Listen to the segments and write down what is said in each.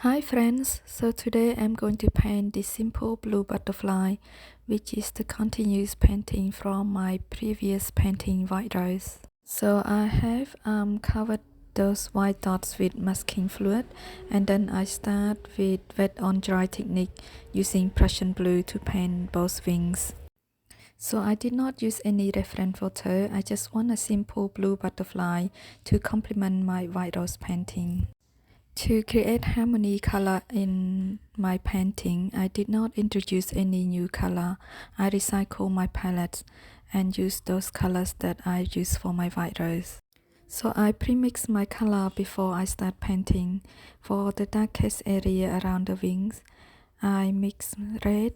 Hi friends, so today I'm going to paint this simple blue butterfly, which is the continuous painting from my previous painting white rose. So I have covered those white dots with masking fluid, and then I start with wet on dry technique using Prussian blue to paint both wings. So I did not use any reference photo, I just want a simple blue butterfly to complement my white rose painting. To create harmony color in my painting, I did not introduce any new color. I recycle my palettes and use those colors that I use for my white rose. So I pre-mix my color before I start painting. For the darkest area around the wings, I mix red,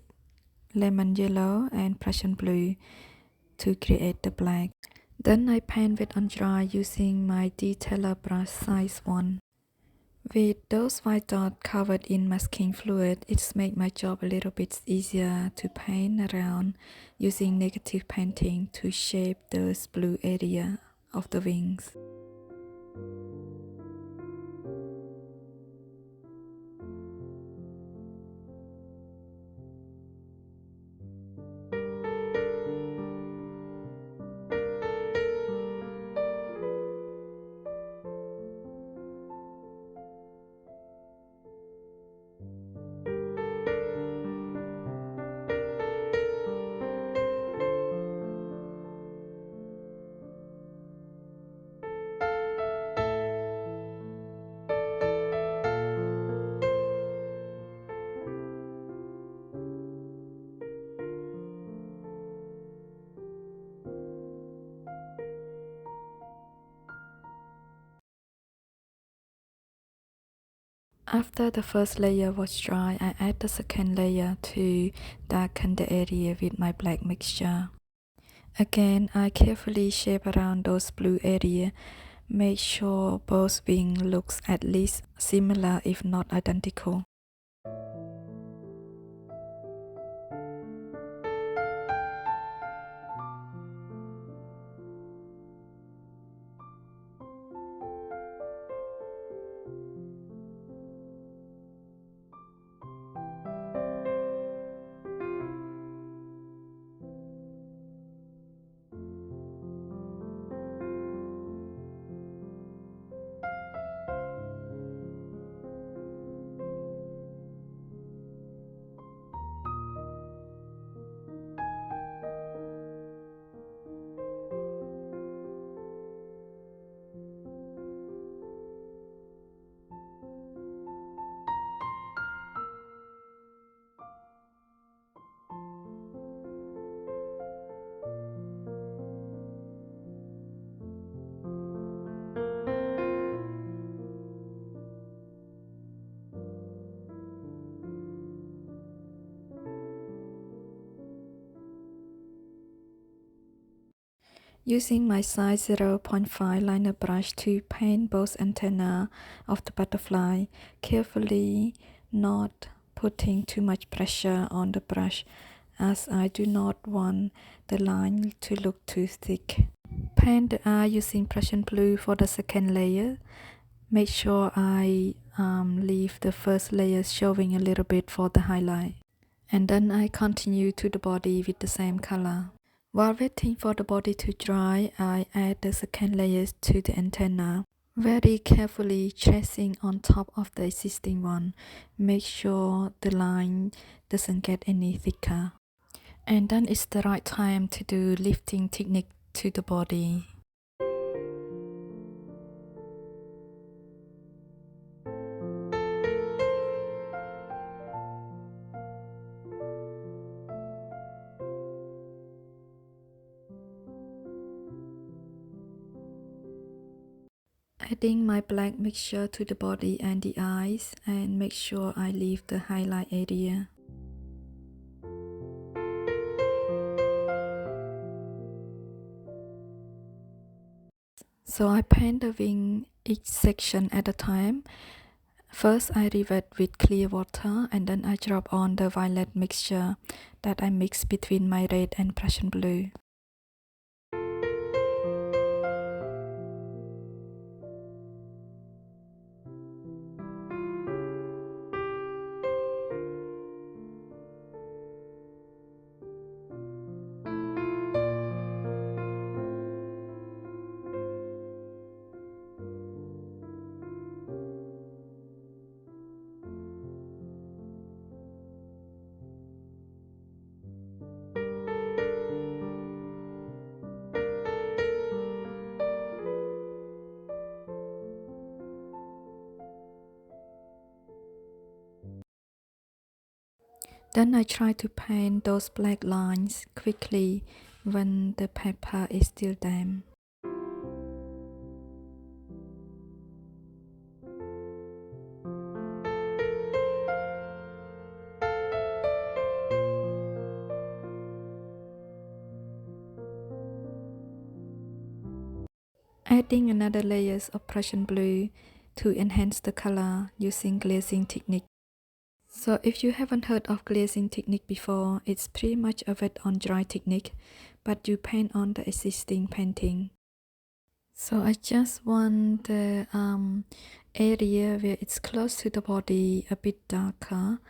lemon yellow and Prussian blue to create the black. Then I paint wet on dry using my detailer brush size 1. With those white dots covered in masking fluid, it's made my job a little bit easier to paint around using negative painting to shape those blue area of the wings. After the first layer was dry, I add the second layer to darken the area with my black mixture. Again, I carefully shape around those blue area. Make sure both wings looks at least similar if not identical. Using my size 0.5 liner brush to paint both antennae of the butterfly, carefully not putting too much pressure on the brush as I do not want the line to look too thick. Paint the eye using Prussian blue for the second layer. Make sure I leave the first layer showing a little bit for the highlight. And then I continue to the body with the same color. While waiting for the body to dry, I add the second layers to the antenna, very carefully tracing on top of the existing one. Make sure the line doesn't get any thicker. And then it's the right time to do lifting technique to the body. Adding my black mixture to the body and the eyes, and make sure I leave the highlight area. So I paint the wing each section at a time. First I revert with clear water and then I drop on the violet mixture that I mix between my red and Prussian blue. Then I try to paint those black lines quickly when the paper is still damp. Adding another layers of Prussian blue to enhance the color using glazing technique. So if you haven't heard of glazing technique before, it's pretty much a wet on dry technique, but you paint on the existing painting. So I just want the area where it's close to the body a bit darker.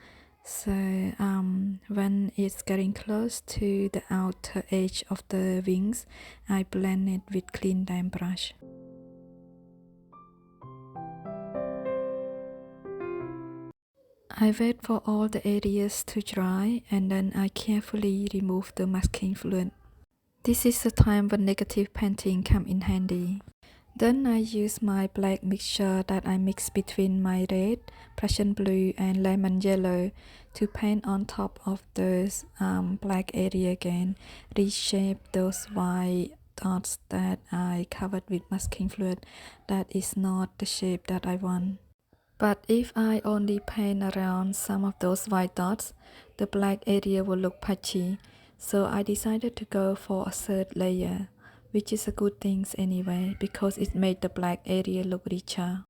So when it's getting close to the outer edge of the wings, I blend it with clean damp brush. I wait for all the areas to dry and then I carefully remove the masking fluid. This is the time when negative painting come in handy. Then I use my black mixture that I mix between my red, Prussian blue and lemon yellow to paint on top of those black area again, reshape those white dots that I covered with masking fluid. That is not the shape that I want. But if I only paint around some of those white dots, the black area will look patchy. So I decided to go for a third layer, which is a good thing anyway, because it made the black area look richer.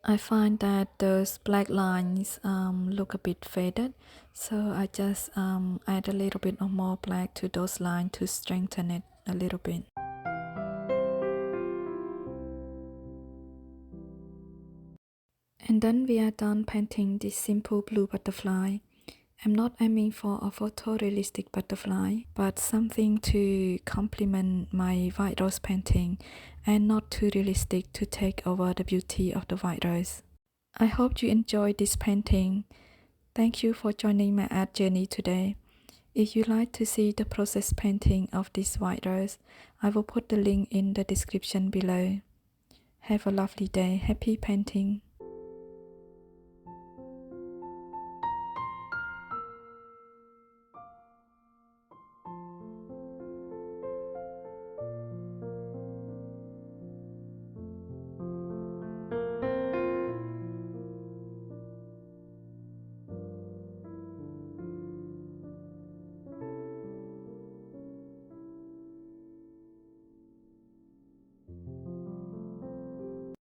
I find that those black lines look a bit faded, so I just add a little bit of more black to those lines to strengthen it a little bit. And then we are done painting this simple blue butterfly. I'm not aiming for a photorealistic butterfly, but something to complement my white rose painting and not too realistic to take over the beauty of the white rose. I hope you enjoyed this painting. Thank you for joining my art journey today. If you like to see the process painting of this white rose, I will put the link in the description below. Have a lovely day. Happy painting!